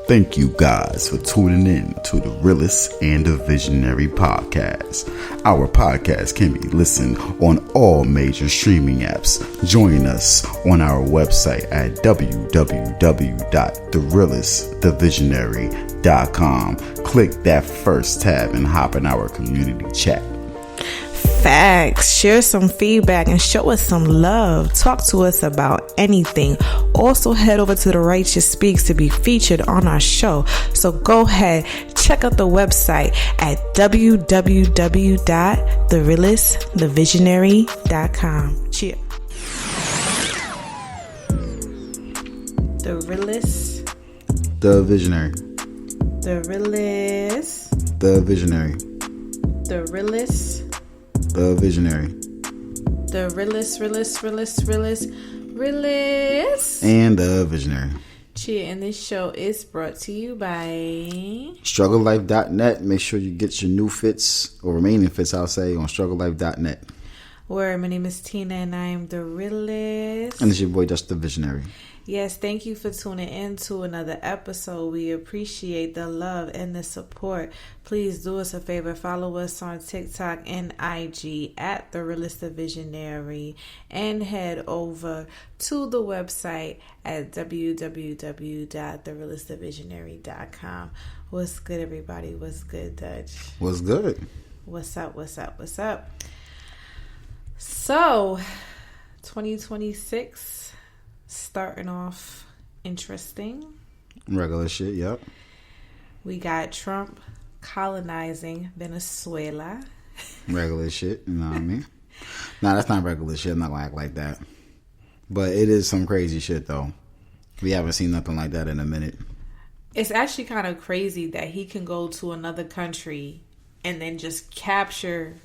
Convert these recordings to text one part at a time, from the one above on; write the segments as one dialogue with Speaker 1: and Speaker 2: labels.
Speaker 1: Thank you guys for tuning in to the Realist and the Visionary podcast. Our podcast can be listened on all major streaming apps. Join us on our website at www.therealistthevisionary.com. Click that first tab and hop in our community chat.
Speaker 2: Facts. Share some feedback and show us some love. Talk to us about anything. Also head over to The Righteous Speaks to be featured on our show. So go ahead, check out the website at www.therealistthevisionary.com. Cheers. The Realist.
Speaker 1: The Visionary.
Speaker 2: The Realist.
Speaker 1: The Visionary.
Speaker 2: The Realist.
Speaker 1: The Visionary.
Speaker 2: The realist.
Speaker 1: And the Visionary.
Speaker 2: Cheer, and this show is brought to you by
Speaker 1: StruggleLife.net. Make sure you get your new fits, or remaining fits, I'll say, on StruggleLife.net.
Speaker 2: Where my name is Tena, and I am the Realist.
Speaker 1: And it's your boy, Just the Visionary.
Speaker 2: Yes, thank you for tuning in to another episode. We appreciate the love and the support. Please do us a favor. Follow us on TikTok and IG at The Realist the Visionary. And head over to the website at www.therealistthevisionary.com. What's good, everybody? What's good, Dutch?
Speaker 1: What's good?
Speaker 2: What's up? So, 2026... starting off interesting.
Speaker 1: Regular shit, yep.
Speaker 2: We got Trump colonizing Venezuela.
Speaker 1: Regular shit, you know what I mean? Nah, that's not regular shit. I'm not gonna act like that. But it is some crazy shit, though. We haven't seen nothing like that in a minute.
Speaker 2: It's actually kind of crazy that he can go to another country and then just capture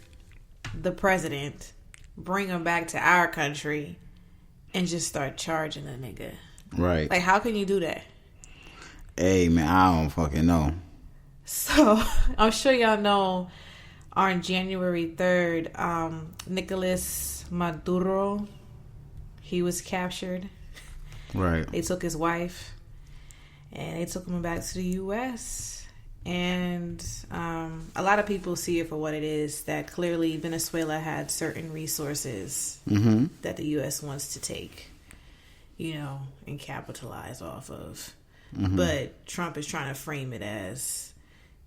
Speaker 2: the president, bring him back to our country, and just start charging a nigga.
Speaker 1: Right.
Speaker 2: Like, how can you do that?
Speaker 1: Hey, man, I don't fucking know.
Speaker 2: So, I'm sure y'all know on January 3rd, Nicolas Maduro, he was captured.
Speaker 1: Right.
Speaker 2: They took his wife, and they took him back to the U.S., and a lot of people see it for what it is, that clearly Venezuela had certain resources that the U.S. wants to take, you know, and capitalize off of. But Trump is trying to frame it as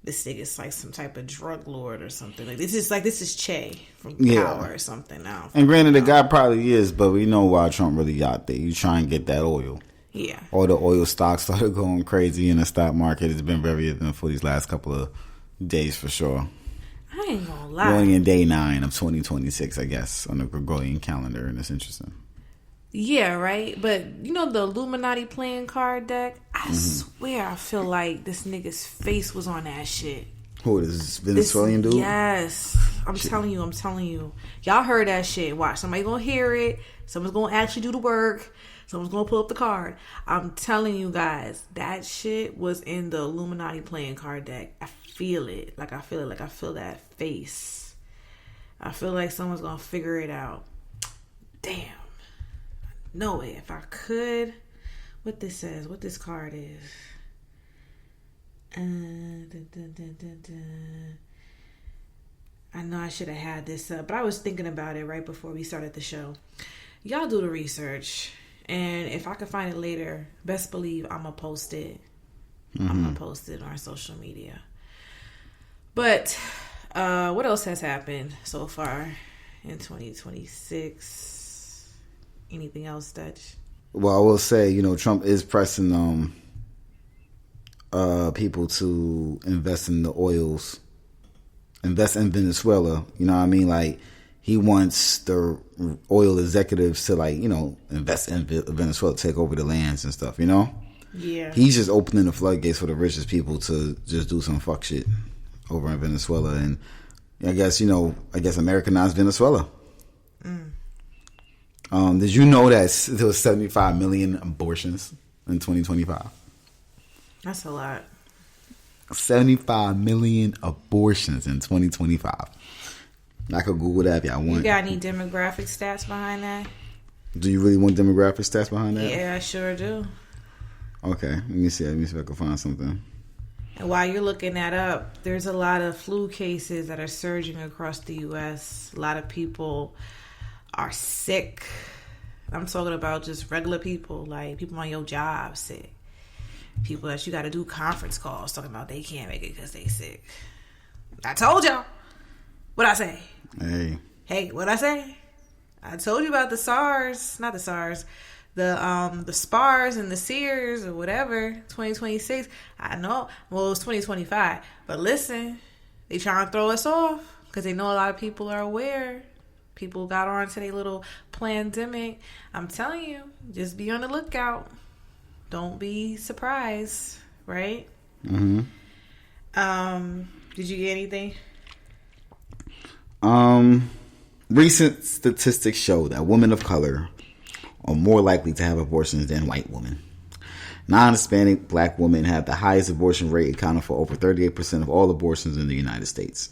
Speaker 2: this nigga's like some type of drug lord or something. Like this is Che from Power or something now.
Speaker 1: And granted, the guy probably is, but we know why Trump really got there. You try and get that oil.
Speaker 2: Yeah.
Speaker 1: All the oil stocks started going crazy in the stock market. It's been very eventful these last couple of days for sure.
Speaker 2: I ain't gonna lie.
Speaker 1: We're only in day 9 of 2026, I guess, on the Gregorian calendar, and it's interesting.
Speaker 2: Yeah, right? But, you know the Illuminati playing card deck? I swear I feel like this nigga's face was on that shit.
Speaker 1: Who, this Venezuelan dude?
Speaker 2: Yes. I'm telling you. Y'all heard that shit. Watch. Somebody gonna hear it. Someone's gonna actually do the work. Someone's gonna pull up the card. I'm telling you guys, that shit was in the Illuminati playing card deck. I feel it. I feel that face. I feel like someone's gonna figure it out. Damn. I know it. If I could. What this says. What this card is. I know I should have had this up, but I was thinking about it right before we started the show. Y'all do the research. And if I can find it later, best believe I'm going to post it. I'm going to post it on social media. But what else has happened so far in 2026? Anything else, Dutch?
Speaker 1: Well, I will say, you know, Trump is pressing people to invest in the oils, invest in Venezuela. You know what I mean? Like, he wants the oil executives to, like, you know, invest in Venezuela, take over the lands and stuff, you know?
Speaker 2: Yeah.
Speaker 1: He's just opening the floodgates for the richest people to just do some fuck shit over in Venezuela. And I guess Americanize Venezuela. Did you know that there was 75 million abortions in 2025?
Speaker 2: That's a lot.
Speaker 1: 75 million abortions in 2025. I could Google that if y'all want.
Speaker 2: You got any demographic stats behind that?
Speaker 1: Do you really want demographic stats behind that?
Speaker 2: Yeah, I sure do.
Speaker 1: Okay, let me see if I can find something.
Speaker 2: And while you're looking that up, there's a lot of flu cases that are surging across the U.S. A lot of people are sick. I'm talking about just regular people, like people on your job sick. People that you got to do conference calls talking about they can't make it because they sick. I told y'all. What'd I say? Hey, what'd I say? I told you about the SARS, not the SARS. The SPARS and the SEERS or whatever, 2026. I know. Well, it's 2025. But listen, they trying to throw us off because they know a lot of people are aware. People got on to their little pandemic. I'm telling you, just be on the lookout. Don't be surprised, right?
Speaker 1: Mm-hmm.
Speaker 2: Did you get anything?
Speaker 1: Recent statistics show that women of color are more likely to have abortions than white women. Non-Hispanic black women have the highest abortion rate, accounting for over 38% of all abortions in the United States.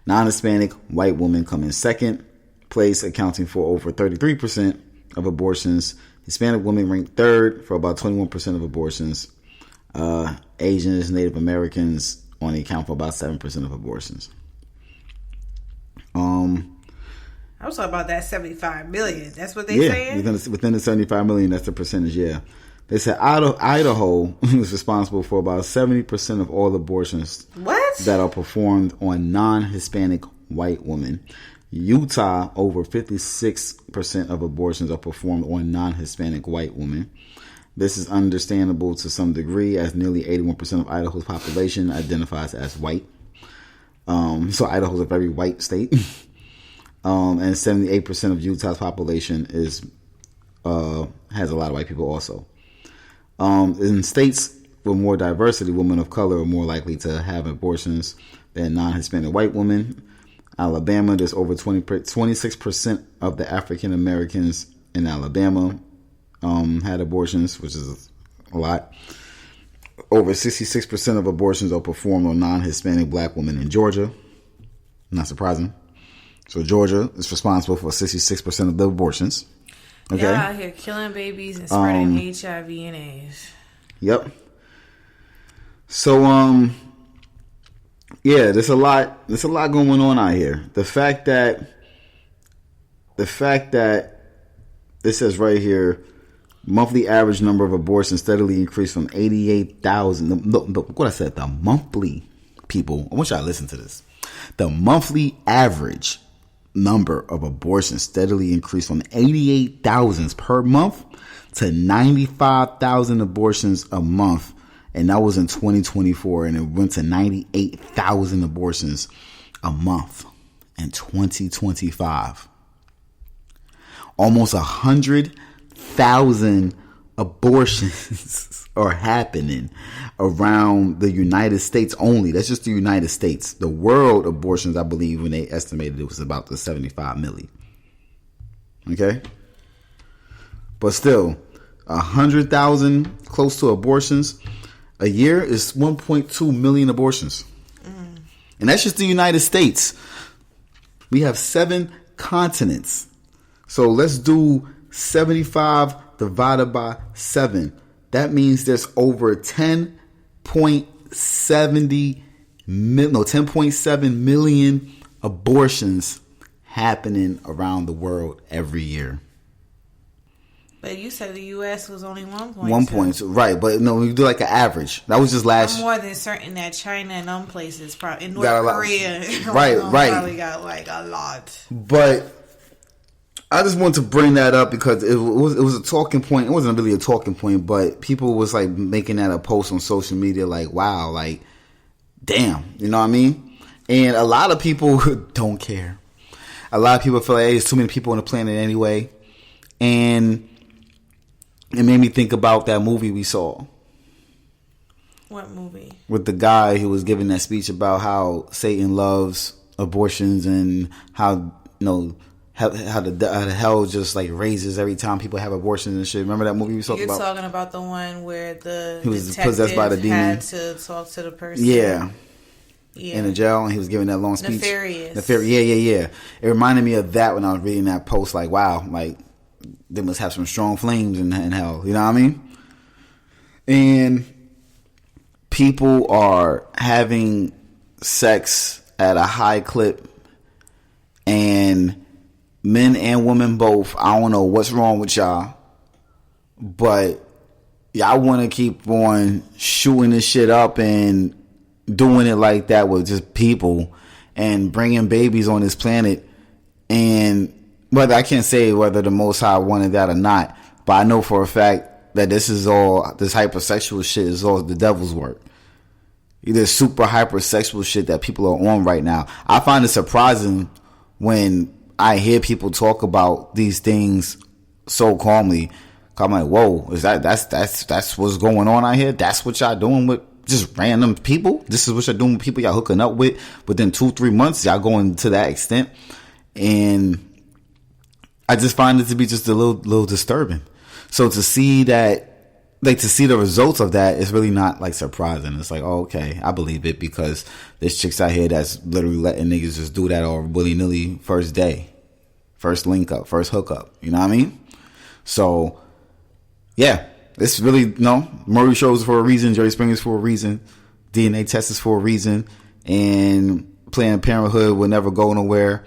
Speaker 1: Non-Hispanic white women come in second place, accounting for over 33% of abortions. Hispanic women rank third for about 21% of abortions. Asians, Native Americans only account for about 7% of abortions.
Speaker 2: I was talking about that 75 million. That's what they saying?
Speaker 1: Within the 75 million, that's the percentage, yeah. They said Idaho was responsible for about 70% of all abortions that are performed on non-Hispanic white women. Utah, over 56% of abortions are performed on non-Hispanic white women. This is understandable to some degree, as nearly 81% of Idaho's population identifies as white. So Idaho's a very white state. And 78% of Utah's population has a lot of white people also. In states with more diversity, women of color are more likely to have abortions than non-Hispanic white women. Alabama, there's over 26% of the African Americans in Alabama had abortions, which is a lot. Over 66% of abortions are performed on non-Hispanic black women in Georgia. Not surprising. So Georgia is responsible for 66% of the abortions. Okay,
Speaker 2: y'all out here killing babies and spreading HIV and AIDS. Yep.
Speaker 1: So yeah, there's a lot going on out here. The fact that this says right here, monthly average number of abortions steadily increased from 88,000. What I said, the monthly people. I want y'all to listen to this. The monthly average number of abortions steadily increased from 88,000 per month to 95,000 abortions a month. And that was in 2024. And it went to 98,000 abortions a month in 2025. Almost 100,000 abortions are happening around the United States only. That's just the United States. The world abortions, I believe, when they estimated it was about the 75 million. Okay? But still, 100,000 close to abortions a year is 1.2 million abortions. And that's just the United States. We have 7 continents. So let's do 75 divided by 7. That means there's over 10.7 million abortions happening around the world every year.
Speaker 2: But you said the U.S. was only 1.2.
Speaker 1: 1.2, right? But no, we do like an average. That was just last.
Speaker 2: I'm more than certain that China and them places, probably in North Korea,
Speaker 1: right,
Speaker 2: probably got like a lot.
Speaker 1: But I just wanted to bring that up because it was a talking point. It wasn't really a talking point, but people was like making that a post on social media, like, wow, like, damn, you know what I mean? And a lot of people don't care. A lot of people feel like, hey, there's too many people on the planet anyway. And it made me think about that movie we saw.
Speaker 2: What movie?
Speaker 1: With the guy who was giving that speech about how Satan loves abortions and how, you know, how the hell just like raises every time people have abortions and shit. Remember that movie we talked about?
Speaker 2: You're talking about the one where
Speaker 1: he was possessed by the demon.
Speaker 2: Had to talk to the person.
Speaker 1: Yeah. In the jail, and he was giving that long speech.
Speaker 2: Nefarious.
Speaker 1: Yeah. It reminded me of that when I was reading that post. Like, wow, like they must have some strong flames in hell. You know what I mean? And people are having sex at a high clip, and men and women both. I don't know what's wrong with y'all, but y'all want to keep on shooting this shit up and doing it like that with just people and bringing babies on this planet. And whether I can't say whether the Most High wanted that or not, but I know for a fact that this hypersexual shit is all the devil's work. This super hypersexual shit that people are on right now. I find it surprising when I hear people talk about these things so calmly. I'm like, whoa, is that's what's going on out here? That's what y'all doing with just random people? This is what y'all doing with people y'all hooking up with within 2-3 months? Y'all going to that extent? And I just find it to be just a little disturbing. So to see that, like, to see the results of that is really not like surprising. It's like, oh, okay, I believe it, because there's chicks out here that's literally letting niggas just do that all willy nilly first day, first link up, first hookup. You know what I mean? So yeah, it's really Murray shows for a reason, Jerry Springer's for a reason, DNA test is for a reason, and Planned Parenthood will never go nowhere,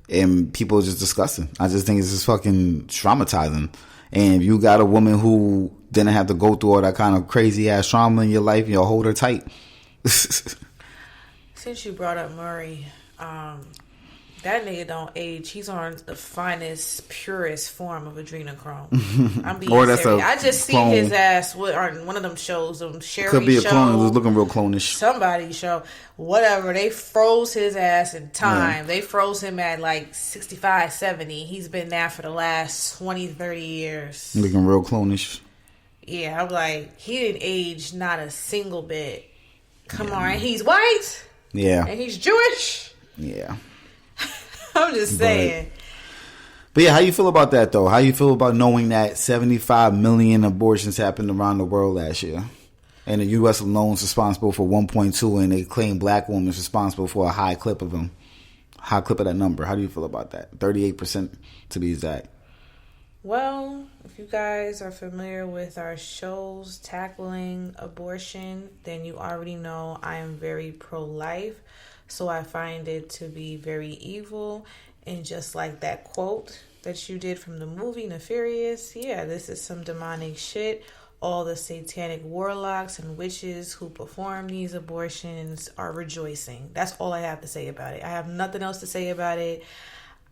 Speaker 1: and people are just disgusting. I just think it's just fucking traumatizing. And if you got a woman who didn't have to go through all that kind of crazy ass trauma in your life, you'll hold her tight.
Speaker 2: Since you brought up Murray, that nigga don't age. He's on the finest, purest form of adrenochrome. I'm being serious. I just see his ass on one of them shows, Sherry
Speaker 1: could be a
Speaker 2: show,
Speaker 1: clone. It was looking real clonish.
Speaker 2: Somebody's show, whatever. They froze his ass in time. Yeah. They froze him at like 65, 70. He's been there for the last 20, 30 years.
Speaker 1: Looking real clonish.
Speaker 2: Yeah, I'm like, he didn't age not a single bit. Come on, and he's white.
Speaker 1: Yeah,
Speaker 2: and he's Jewish.
Speaker 1: Yeah.
Speaker 2: I'm just saying.
Speaker 1: But yeah, how you feel about that though? How you feel about knowing that 75 million abortions happened around the world last year, and the U.S. alone is responsible for 1.2, and they claim black women is responsible for a high clip of them, high clip of that number? How do you feel about that? 38% to be exact.
Speaker 2: Well, if you guys are familiar with our shows tackling abortion, then you already know I am very pro-life. So I find it to be very evil. And just like that quote that you did from the movie Nefarious, yeah, this is some demonic shit. All the satanic warlocks and witches who perform these abortions are rejoicing. That's all I have to say about it. I have nothing else to say about it.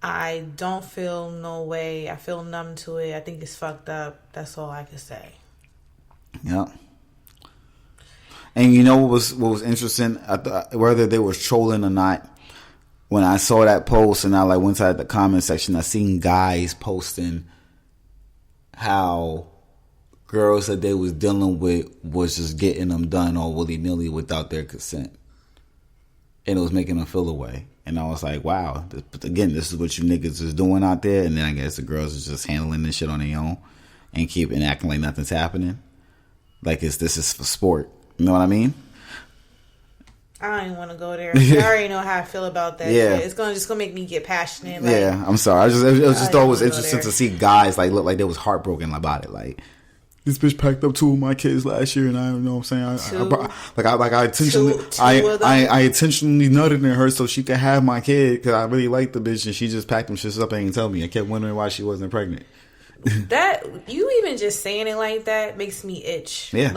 Speaker 2: I don't feel no way. I feel numb to it. I think it's fucked up. That's all I can say.
Speaker 1: Yeah. And you know what was interesting? Whether they were trolling or not, when I saw that post and I went to the comment section, I seen guys posting how girls that they was dealing with was just getting them done all willy-nilly without their consent. And it was making them feel away. And I was like, wow. But again, this is what you niggas is doing out there. And then I guess the girls is just handling this shit on their own and acting like nothing's happening. Like this is for sport. You know what I mean?
Speaker 2: I don't even want to go there. I already know how I feel about that. Yeah. It's just gonna make me get passionate.
Speaker 1: Yeah, I'm sorry. I just thought it was interesting to see guys look like they was heartbroken about it. Like, this bitch packed up 2 of my kids last year, and I don't know what I'm saying. I intentionally nutted in her so she could have my kid because I really liked the bitch, and she just packed them shits up and didn't tell me. I kept wondering why she wasn't pregnant.
Speaker 2: That you even just saying it like that makes me itch.
Speaker 1: Yeah.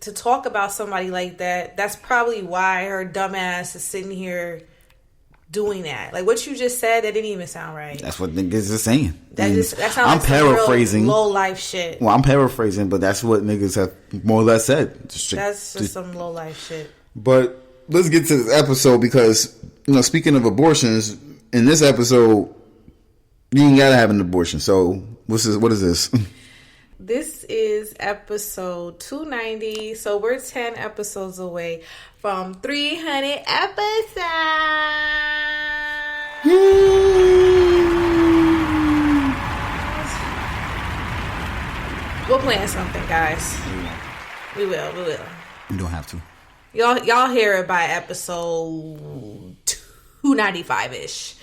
Speaker 2: To talk about somebody like that, that's probably why her dumb ass is sitting here doing that. Like what you just said, that didn't even sound right.
Speaker 1: That's what niggas are saying.
Speaker 2: That sounds I'm like paraphrasing low life shit.
Speaker 1: Well, I'm paraphrasing, but that's what niggas have more or less said.
Speaker 2: That's just some low life shit.
Speaker 1: But let's get to this episode because speaking of abortions, in this episode, you ain't gotta have an abortion. So what is this?
Speaker 2: This is episode 290. So we're 10 episodes away from 300 episodes. We'll plan something, guys. We will.
Speaker 1: You don't have to.
Speaker 2: Y'all hear it by episode 295-ish.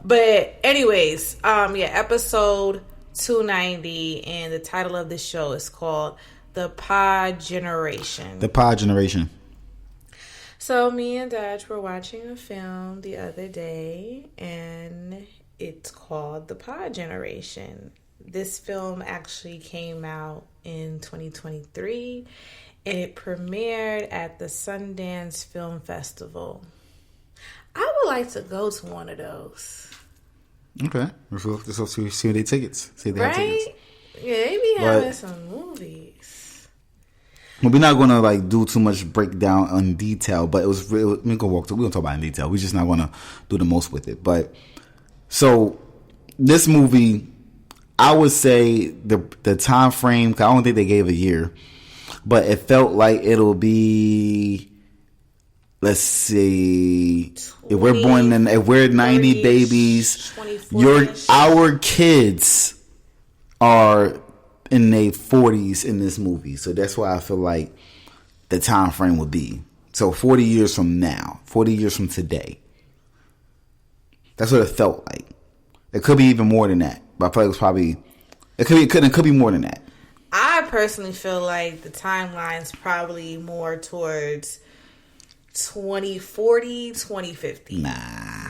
Speaker 2: But anyways, episode 290, and the title of this show is called The Pod Generation.
Speaker 1: The Pod Generation.
Speaker 2: So me and Dad were watching a film the other day, and it's called The Pod Generation. This film actually came out in 2023, and it premiered at the Sundance Film Festival. I would like to go to one of those.
Speaker 1: Okay. Let's see their tickets. See if they have
Speaker 2: Right?
Speaker 1: tickets.
Speaker 2: Yeah, they be having some movies.
Speaker 1: Well, we're not gonna like do too much breakdown on detail, but we're gonna talk about it in detail. We're just not gonna do the most with it. But so this movie, I would say the time frame, 'cause I don't think they gave a year, but it felt like it'll be, let's see, if we're 90 babies, our kids are in their 40s in this movie. So that's why I feel like the time frame would be. So 40 years from now, 40 years from today. That's what it felt like. It could be even more than that. But I feel like it was probably, it could be more than that.
Speaker 2: I personally feel like the timeline's probably more towards 2040, 2050.
Speaker 1: Nah.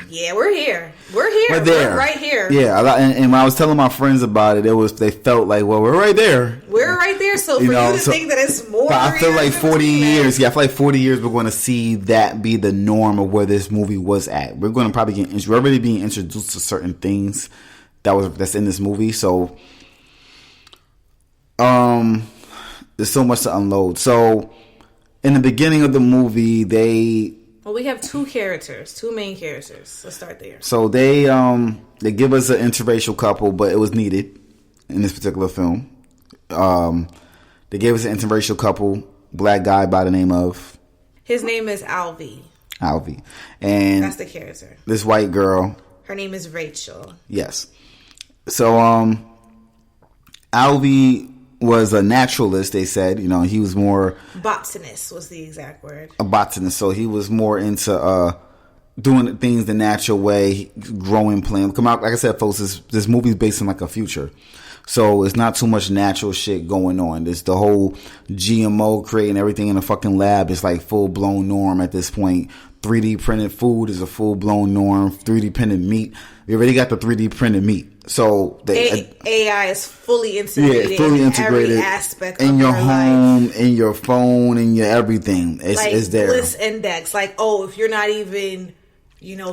Speaker 2: Yeah, we're here. We're right here.
Speaker 1: Yeah, and when I was telling my friends about it, they felt like, well, we're right there.
Speaker 2: We're right there. So for you to think that it's more,
Speaker 1: but I feel like 40 years. Yeah, I feel like 40 years we're going to see that be the norm of where this movie was at. We're going to probably we're already being introduced to certain things that's in this movie. So, there's so much to unload. So, in the beginning of the movie,
Speaker 2: we have two main characters. Let's start there.
Speaker 1: So they give us an interracial couple, but it was needed in this particular film. They gave us an interracial couple, black guy by the name of,
Speaker 2: his name is Alvy,
Speaker 1: and
Speaker 2: that's the character.
Speaker 1: This white girl,
Speaker 2: her name is Rachel.
Speaker 1: Yes. So Alvy was a naturalist, they said. You know, he was more...
Speaker 2: botanist was the exact word.
Speaker 1: A botanist. So he was more into doing things the natural way, growing plants. Come out, like I said, folks, this movie's based on like a future. So it's not too much natural shit going on. There's the whole GMO creating everything in a fucking lab is like full-blown norm at this point. 3D printed food is a full-blown norm. 3D printed meat. We already got the 3D printed meat. So
Speaker 2: AI is fully integrated, in every aspect
Speaker 1: in
Speaker 2: of
Speaker 1: your home,
Speaker 2: life.
Speaker 1: in your phone, in your everything. It's there.
Speaker 2: Bliss index, like, oh, if you're not even,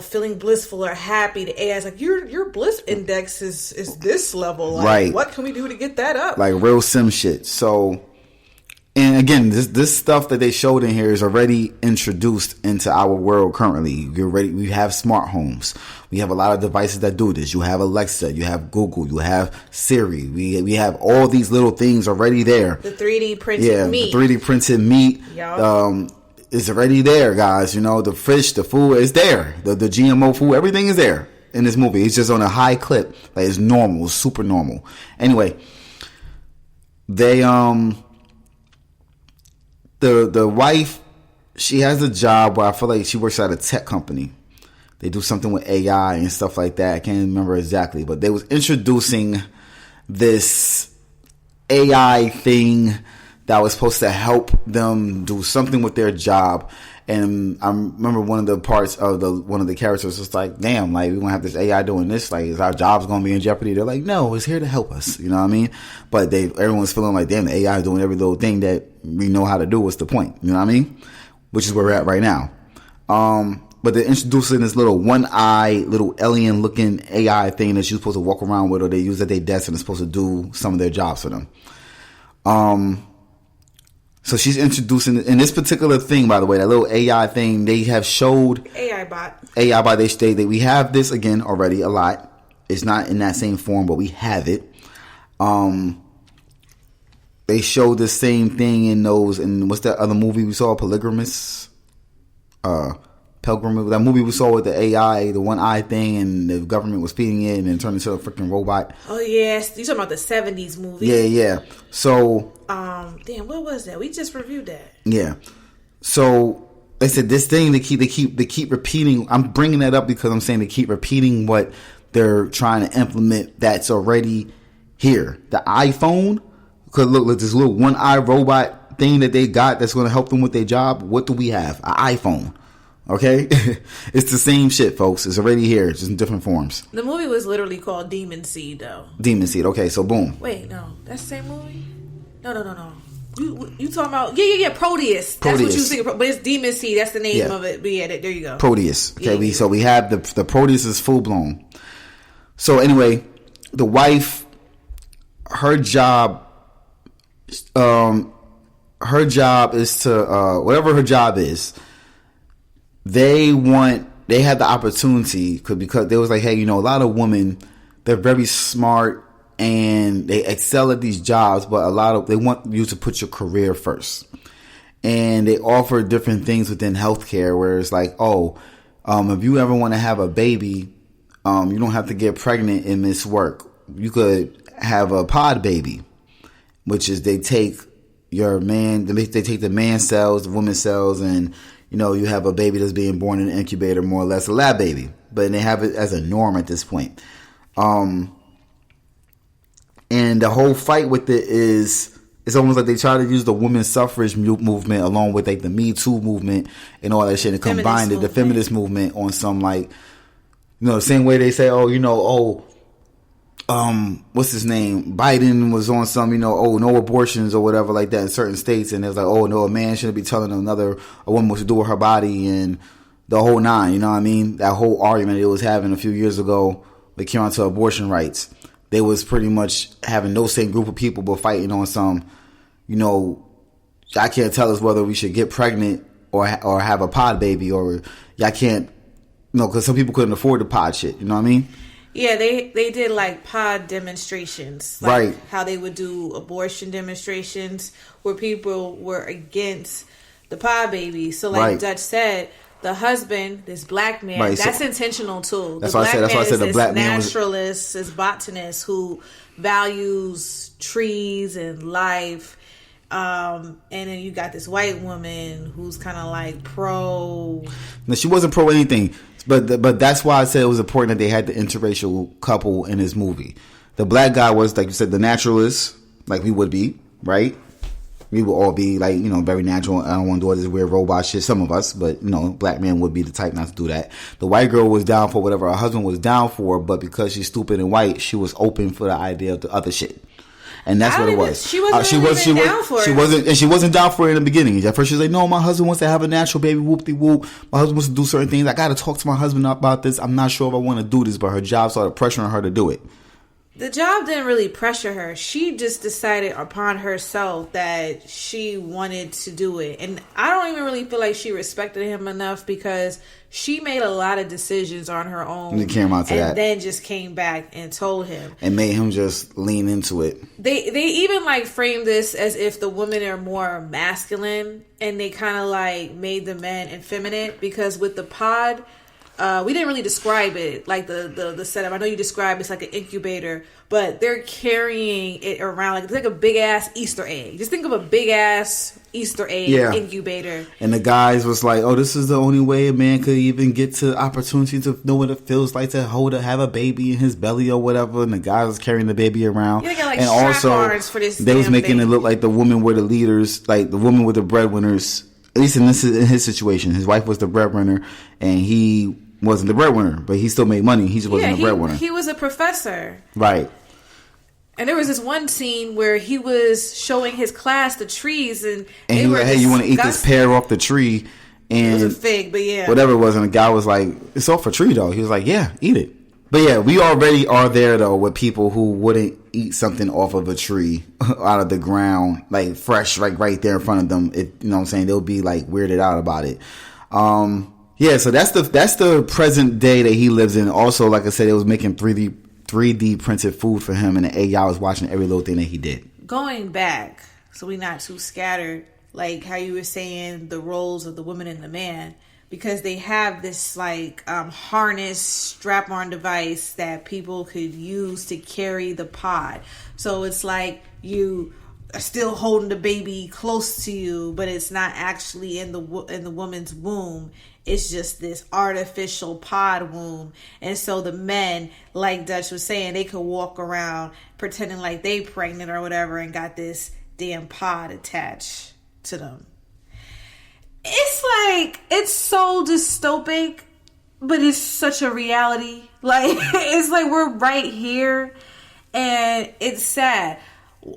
Speaker 2: feeling blissful or happy, the AI is like, your bliss index is this level. Like,
Speaker 1: right.
Speaker 2: What can we do to get that up?
Speaker 1: Like real sim shit. So, and again, this stuff that they showed in here is already introduced into our world currently. We have smart homes. We have a lot of devices that do this. You have Alexa, you have Google, you have Siri. We have all these little things already there.
Speaker 2: The 3D printed meat.
Speaker 1: The 3D printed meat. Is already there, guys. The fish, the food is there. The GMO food, everything is there in this movie. It's just on a high clip. Like, it's normal, it's super normal. Anyway, they the wife, she has a job where I feel like she works at a tech company. They do something with AI and stuff like that. I can't remember exactly, but they was introducing this AI thing that was supposed to help them do something with their job. And I remember one of the parts of one of the characters was like, damn, like, we're going to have this AI doing this. Like, is our job's going to be in jeopardy? They're like, no, it's here to help us. You know what I mean? But everyone's feeling like, damn, the AI is doing every little thing that we know how to do. What's the point? You know what I mean? Which is where we're at right now. But they're introducing this little one-eye, little alien-looking AI thing that you're supposed to walk around with, or they use at their desk and it's supposed to do some of their jobs for them. So she's introducing, in this particular thing, by the way, that little AI thing, they have showed...
Speaker 2: AI bot,
Speaker 1: they state that we have this, again, already a lot. It's not in that same form, but we have it. They showed the same thing in what's that other movie we saw, Polygamous? Pilgrim, that movie we saw with the AI, the one eye thing, and the government was feeding it and then turned into a freaking robot.
Speaker 2: Oh yes, you talking about the 70s movie?
Speaker 1: Yeah. So,
Speaker 2: damn, what was that? We just reviewed that.
Speaker 1: Yeah. So they said this thing they keep repeating. I'm bringing that up because I'm saying they keep repeating what they're trying to implement that's already here. The iPhone Because look, this little one-eye robot thing that they got that's going to help them with their job. What do we have? An iPhone. Okay? It's the same shit, folks. It's already here, just in different forms.
Speaker 2: The movie was literally called Demon Seed, though.
Speaker 1: Demon Seed. Okay, so boom.
Speaker 2: Wait, no. That's the same movie? No. You talking about... Yeah. Proteus. That's what you think. But it's Demon Seed. That's the name of it. But yeah, there you go.
Speaker 1: Proteus. Okay,
Speaker 2: Yeah.
Speaker 1: So we have the Proteus is full-blown. So anyway, the wife, her job is to... whatever her job is... They had the opportunity because they was like, hey, a lot of women, they're very smart and they excel at these jobs, but they want you to put your career first. And they offer different things within healthcare where it's like, if you ever want to have a baby, you don't have to get pregnant and miss work. You could have a pod baby, which is they take the man cells, the woman cells, and you have a baby that's being born in an incubator, more or less a lab baby, but they have it as a norm at this point. And the whole fight with it is, it's almost like they try to use the women's suffrage movement along with like the Me Too movement and all that shit and combine the feminist movement on some the same way they say, what's his name? Biden was on some, no abortions or whatever like that in certain states. And it was like, no, a man shouldn't be telling a woman what to do with her body and the whole nine, you know what I mean? That whole argument it was having a few years ago that came on to abortion rights. They was pretty much having no same group of people but fighting on some, I can't tell us whether we should get pregnant or have a pod baby or y'all can't, because some people couldn't afford the pod shit, you know what I mean?
Speaker 2: Yeah, they did like pod demonstrations.
Speaker 1: Right.
Speaker 2: How they would do abortion demonstrations where people were against the pod baby. So like Dutch said, the husband, this black man, that's intentional too.
Speaker 1: That's why I said the black man was
Speaker 2: naturalist, this botanist who values trees and life. And then you got this white woman who's kind of like pro.
Speaker 1: No, she wasn't pro anything. But that's why I said it was important that they had the interracial couple in this movie. The black guy was, like you said, the naturalist, like we would be, right? We would all be like, very natural. I don't want to do all this weird robot shit. Some of us, but black man would be the type not to do that. The white girl was down for whatever her husband was down for, but because she's stupid and white, she was open for the idea of the other shit. And that's what it was.
Speaker 2: She wasn't down for it.
Speaker 1: She wasn't down for it in the beginning. At first she was like, no, my husband wants to have a natural baby, whoop-de-whoop. My husband wants to do certain things. I got to talk to my husband about this. I'm not sure if I want to do this, but her job started pressuring her to do it.
Speaker 2: The job didn't really pressure her. She just decided upon herself that she wanted to do it. And I don't even really feel like she respected him enough because she made a lot of decisions on her own.
Speaker 1: And it came out to that.
Speaker 2: And then just came back and told him.
Speaker 1: And made him just lean into it.
Speaker 2: They even framed this as if the women are more masculine. And they kind of made the men effeminate. Because with the pod... we didn't really describe it, like the setup. I know you described it's like an incubator, but they're carrying it around it's like a big ass Easter egg. Just think of a big ass Easter egg incubator. And
Speaker 1: the guys was like, this is the only way a man could even get to opportunity to know what it feels like to have a baby in his belly or whatever. And the guy was carrying the baby around.
Speaker 2: Yeah, they got and also for this
Speaker 1: they was making it look like the women were the leaders, like the women were the breadwinners. At least in his situation, his wife was the breadwinner, and he wasn't the breadwinner, but he still made money. He just wasn't the breadwinner.
Speaker 2: He was a professor.
Speaker 1: Right.
Speaker 2: And there was this one scene where he was showing his class the trees, and
Speaker 1: he was like, hey, you want to eat this pear off the tree? And
Speaker 2: it was a fig, but yeah.
Speaker 1: Whatever it was, and the guy was like, it's off a tree, though. He was like, yeah, eat it. But yeah, we already are there, though, with people who wouldn't eat something off of a tree out of the ground, like fresh, right there in front of them. You know what I'm saying? They'll be weirded out about it. Yeah, so that's the present day that he lives in. Also, like I said, it was making 3D printed food for him, and the AI was watching every little thing that he did.
Speaker 2: Going back, so we're not too scattered, like how you were saying the roles of the woman and the man, because they have this harness strap-on device that people could use to carry the pod. So it's like you are still holding the baby close to you, but it's not actually in the woman's womb. it's just this artificial pod womb. And so the men, like Dutch was saying, they could walk around pretending like they pregnant or whatever and got this damn pod attached to them. It's like, it's so dystopic, but it's such a reality. Like, it's like we're right here, and it's sad.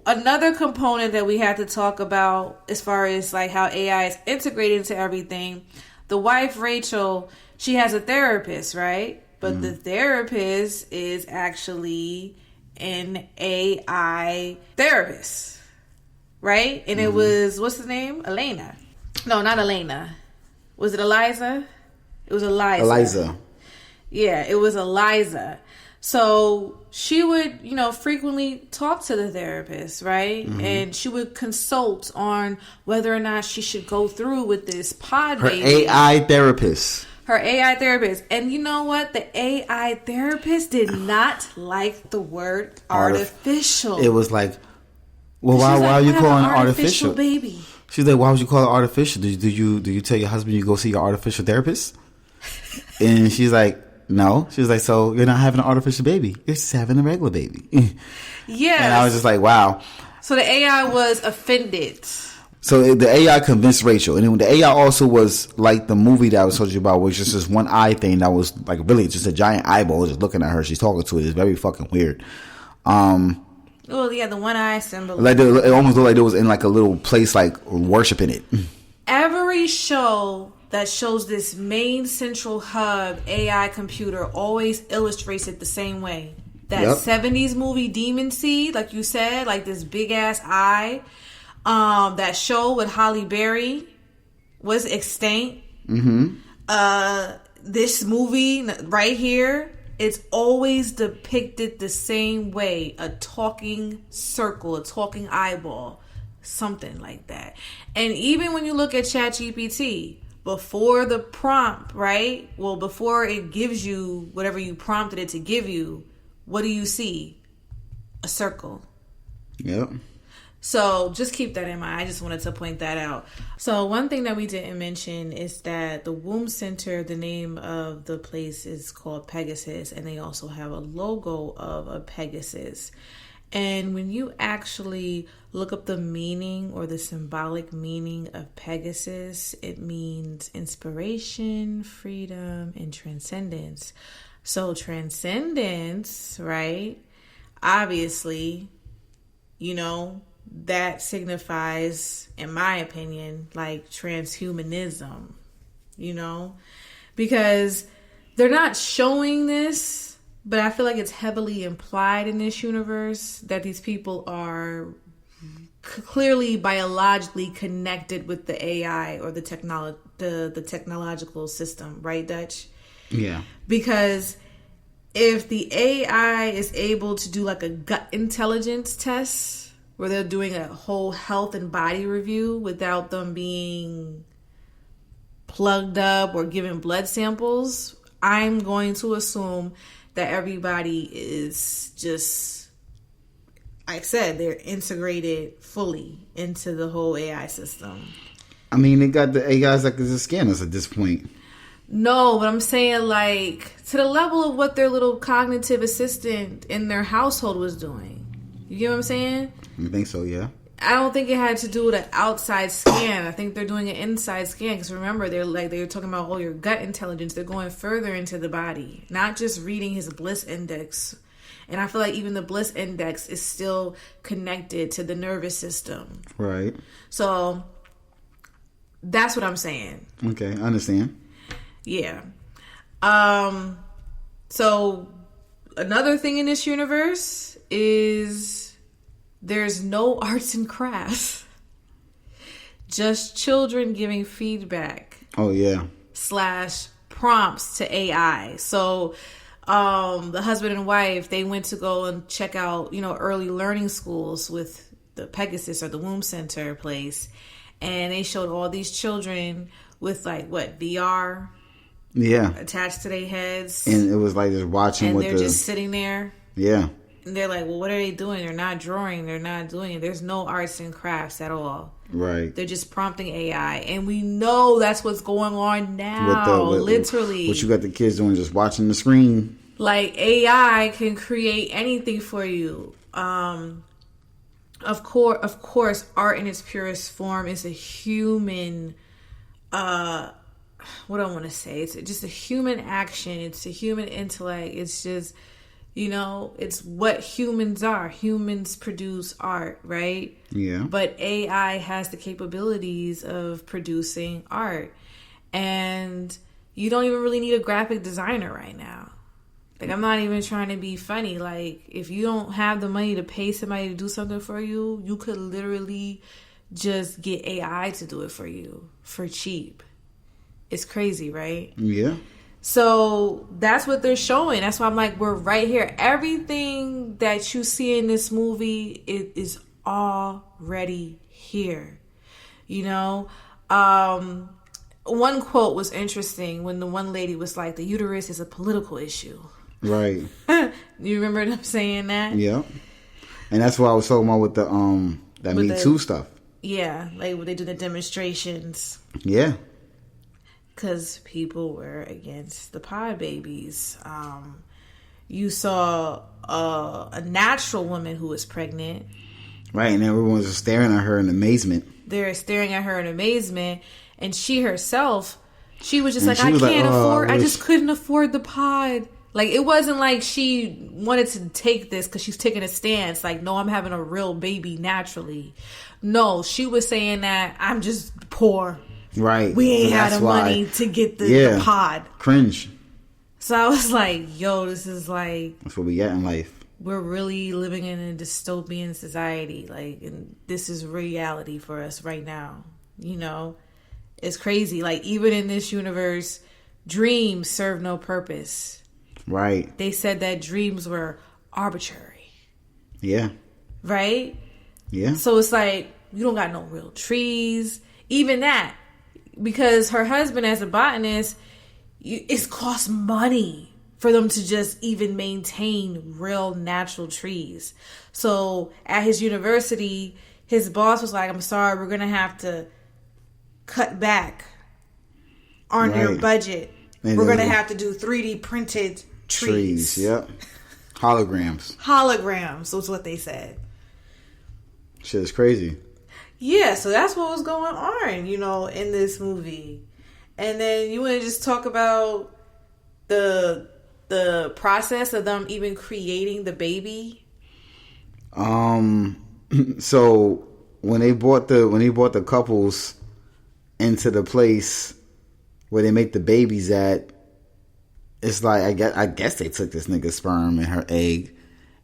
Speaker 2: Another component that we have to talk about as far as like how AI is integrated into everything, the wife Rachel, she has a therapist, right? But the therapist is actually an AI therapist, right? And it was, what's his name? Elena. No, not Elena. Was it Eliza? It was Eliza.
Speaker 1: Eliza.
Speaker 2: Yeah, it was Eliza. So she would, frequently talk to the therapist, right? And she would consult on whether or not she should go through with this pod
Speaker 1: Her
Speaker 2: baby.
Speaker 1: AI therapist.
Speaker 2: Her AI therapist. And you know what? The AI therapist did not like the word artificial.
Speaker 1: It was like, well, why are you calling it artificial?
Speaker 2: Baby.
Speaker 1: She's like, why would you call it artificial? Do you tell your husband you go see your artificial therapist? And she's like, no. She was like, so you're not having an artificial baby. You're just having a regular baby.
Speaker 2: Yeah.
Speaker 1: And I was just like, wow.
Speaker 2: So the AI was offended.
Speaker 1: So the AI convinced Rachel. And then the AI also was like the movie that I was telling you about, which is just this one eye thing that was like really just a giant eyeball just looking at her. She's talking to it. It's very fucking weird.
Speaker 2: Oh, yeah, the one eye symbol.
Speaker 1: Like it almost looked like it was in like a little place like worshiping it.
Speaker 2: Every show that shows this main central hub AI computer always illustrates it the same way. That 70s movie Demon Seed, like you said, like this big ass eye. That show with Halle Berry was extinct. This movie right here, it's always depicted the same way. A talking circle, a talking eyeball, something like that. And even when you look at ChatGPT, before the prompt, right? Well, before it gives you whatever you prompted it to give you, what do you see? A circle.
Speaker 1: Yep.
Speaker 2: So just keep that in mind. I just wanted to point that out. So one thing that we didn't mention is that the womb center, the name of the place is called Pegasus, and they also have a logo of a Pegasus. And when you actually look up the meaning or the symbolic meaning of Pegasus, it means inspiration, freedom, and transcendence. So transcendence, right? Obviously, that signifies, in my opinion, like transhumanism, because they're not showing this, but I feel like it's heavily implied in this universe that these people are clearly biologically connected with the AI or the technological system, right, Dutch?
Speaker 1: Yeah.
Speaker 2: Because if the AI is able to do like a gut intelligence test where they're doing a whole health and body review without them being plugged up or given blood samples, I'm going to assume that everybody is just, like I said, they're integrated fully into the whole AI system.
Speaker 1: I mean, they got the AIs like the scanners at this point.
Speaker 2: No, but I'm saying like to the level of what their little cognitive assistant in their household was doing. You get what I'm saying?
Speaker 1: I think so, yeah.
Speaker 2: I don't think it had to do with an outside scan. I think they're doing an inside scan because remember they were talking about your gut intelligence. They're going further into the body, not just reading his bliss index. And I feel like even the bliss index is still connected to the nervous system.
Speaker 1: Right.
Speaker 2: So that's what I'm saying.
Speaker 1: Okay, I understand.
Speaker 2: Yeah. So another thing in this universe is there's no arts and crafts. Just children giving feedback.
Speaker 1: Oh, yeah.
Speaker 2: / prompts to AI. So the husband and wife, they went to go and check out, early learning schools with the Pegasus or the Womb Center place. And they showed all these children with VR?
Speaker 1: Yeah.
Speaker 2: Attached to their heads.
Speaker 1: And it was like just watching
Speaker 2: and
Speaker 1: with
Speaker 2: they're just sitting there.
Speaker 1: Yeah.
Speaker 2: And they're like, well, what are they doing? They're not drawing. They're not doing it. There's no arts and crafts at all.
Speaker 1: Right.
Speaker 2: They're just prompting AI. And we know that's what's going on now. Literally.
Speaker 1: What you got the kids doing, just watching the screen.
Speaker 2: Like, AI can create anything for you. Of course, art in its purest form is a human, what do I want to say? It's just a human action. It's a human intellect. It's just... it's what humans are. Humans produce art, right?
Speaker 1: Yeah.
Speaker 2: But AI has the capabilities of producing art. And you don't even really need a graphic designer right now. Like, I'm not even trying to be funny. Like, if you don't have the money to pay somebody to do something for you, you could literally just get AI to do it for you for cheap. It's crazy, right?
Speaker 1: Yeah.
Speaker 2: So that's what they're showing. That's why I'm like, we're right here. Everything that you see in this movie, it is already here. One quote was interesting when the one lady was like, the uterus is a political issue.
Speaker 1: Right.
Speaker 2: You remember them saying that?
Speaker 1: Yeah. And that's what I was talking about with the that Me Too stuff.
Speaker 2: Yeah, like when they do the demonstrations.
Speaker 1: Yeah.
Speaker 2: Because people were against the pod babies. You saw a natural woman who was pregnant. Right,
Speaker 1: and everyone was staring at her in amazement.
Speaker 2: They're staring at her in amazement. And she herself, she was just like, I can't afford, I just couldn't afford the pod. Like, it wasn't like she wanted to take this because she's taking a stance. Like, no, I'm having a real baby naturally. No, she was saying that I'm just poor.
Speaker 1: Right.
Speaker 2: We ain't had the money to get the pod.
Speaker 1: Cringe.
Speaker 2: So I was like, yo, this is like...
Speaker 1: That's what we got in life.
Speaker 2: We're really living in a dystopian society. Like, and this is reality for us right now. It's crazy. Like, even in this universe, dreams serve no purpose.
Speaker 1: Right.
Speaker 2: They said that dreams were arbitrary.
Speaker 1: Yeah.
Speaker 2: Right?
Speaker 1: Yeah.
Speaker 2: So it's like, you don't got no real trees. Even that. Because her husband, as a botanist, it costs money for them to just even maintain real natural trees. So at his university, his boss was like, I'm sorry, we're going to have to cut back on your budget. And we're going to have to do 3D printed trees.
Speaker 1: Yep. Holograms.
Speaker 2: Holograms was what they said.
Speaker 1: Shit is crazy.
Speaker 2: Yeah, so that's what was going on, in this movie. And then you want to just talk about the process of them even creating the baby?
Speaker 1: So when he brought the couples into the place where they make the babies at, it's like I guess they took this nigga's sperm and her egg,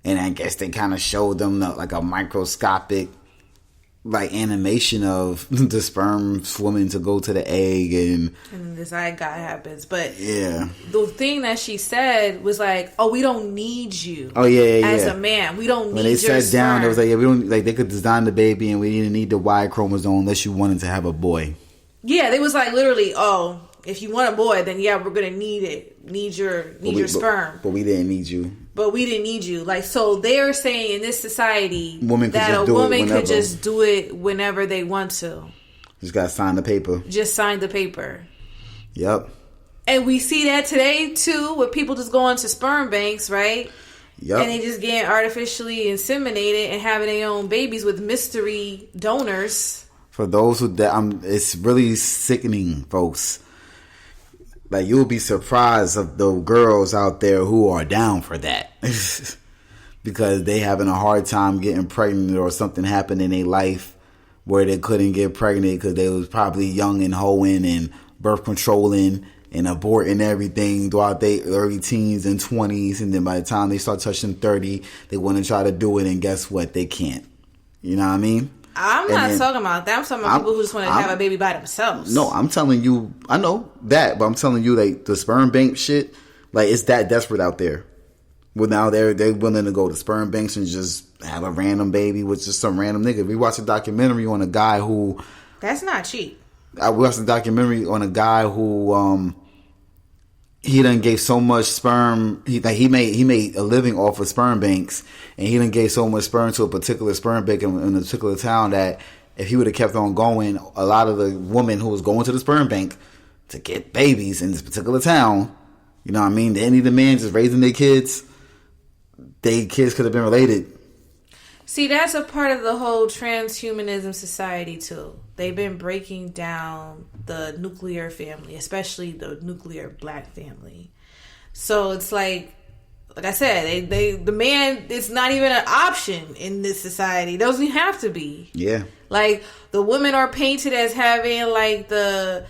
Speaker 1: and I guess they kind of showed them like a microscopic like animation of the sperm swimming to go to the egg, and
Speaker 2: this zygote happens. But
Speaker 1: yeah,
Speaker 2: the thing that she said was like, "Oh, we don't need you."
Speaker 1: Oh yeah,
Speaker 2: as a man, we don't need.
Speaker 1: When they sat down, it was like, "Yeah, we don't like." They could design the baby, and we didn't need the Y chromosome unless you wanted to have a boy.
Speaker 2: Yeah, they was like literally, "Oh, if you want a boy, then yeah, we're gonna need it. Need your sperm."
Speaker 1: But we didn't need you.
Speaker 2: But we didn't need you. Like, so they're saying in this society
Speaker 1: that a woman
Speaker 2: could just do it whenever they want to.
Speaker 1: Just gotta sign the paper.
Speaker 2: Just sign the paper.
Speaker 1: Yep.
Speaker 2: And we see that today too, with people just going to sperm banks, right?
Speaker 1: Yep.
Speaker 2: And they just getting artificially inseminated and having their own babies with mystery donors.
Speaker 1: For those it's really sickening, folks. Like, you'll be surprised of the girls out there who are down for that. Because they having a hard time getting pregnant, or something happened in their life where they couldn't get pregnant because they was probably young and hoeing and birth controlling and aborting everything throughout their early teens and 20s. And then by the time they start touching 30, they want to try to do it, and guess what? They can't. You know what I mean?
Speaker 2: I'm not talking about that. I'm talking about people who just want to have a baby by themselves.
Speaker 1: No, I'm telling you, I know that, but I'm telling you, like, the sperm bank shit, like, it's that desperate out there. Well, now they're willing to go to sperm banks and just have a random baby with just some random nigga. We watched a documentary on a guy who...
Speaker 2: That's not cheap.
Speaker 1: I watched a documentary on a guy who he done gave so much sperm. He made a living off of sperm banks, and he done gave so much sperm to a particular sperm bank in a particular town that if he would have kept on going, a lot of the women who was going to the sperm bank to get babies in this particular town, you know what I mean? Any of the men just raising their kids, they kids could have been related.
Speaker 2: See, that's a part of the whole transhumanism society too. They've been breaking down the nuclear family, especially the nuclear black family. So it's like I said, the man, it's not even an option in this society. It doesn't have to be.
Speaker 1: Yeah.
Speaker 2: Like, the women are painted as having, like, the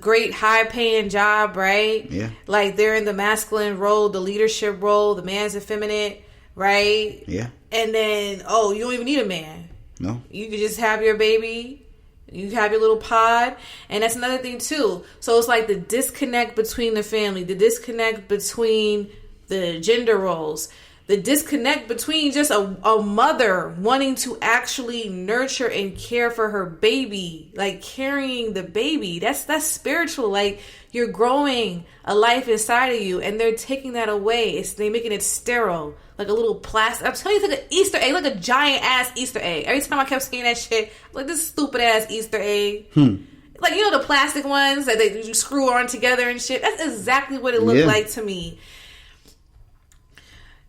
Speaker 2: great high-paying job, right?
Speaker 1: Yeah.
Speaker 2: Like, they're in the masculine role, the leadership role, the man's effeminate, right?
Speaker 1: Yeah.
Speaker 2: And then, you don't even need a man.
Speaker 1: No.
Speaker 2: You could just have your baby. You have your little pod. And that's another thing, too. So it's like the disconnect between the family, the disconnect between the gender roles, the disconnect between just a mother wanting to actually nurture and care for her baby, like carrying the baby. That's spiritual. Like, you're growing a life inside of you, and they're taking that away. They're making it sterile, like a little plastic. I'm telling you, it's like an Easter egg, like a giant ass Easter egg. Every time I kept seeing that shit, I'm like, this stupid ass Easter egg. Like, you know, the plastic ones that you screw on together and shit. That's exactly what it looked like to me.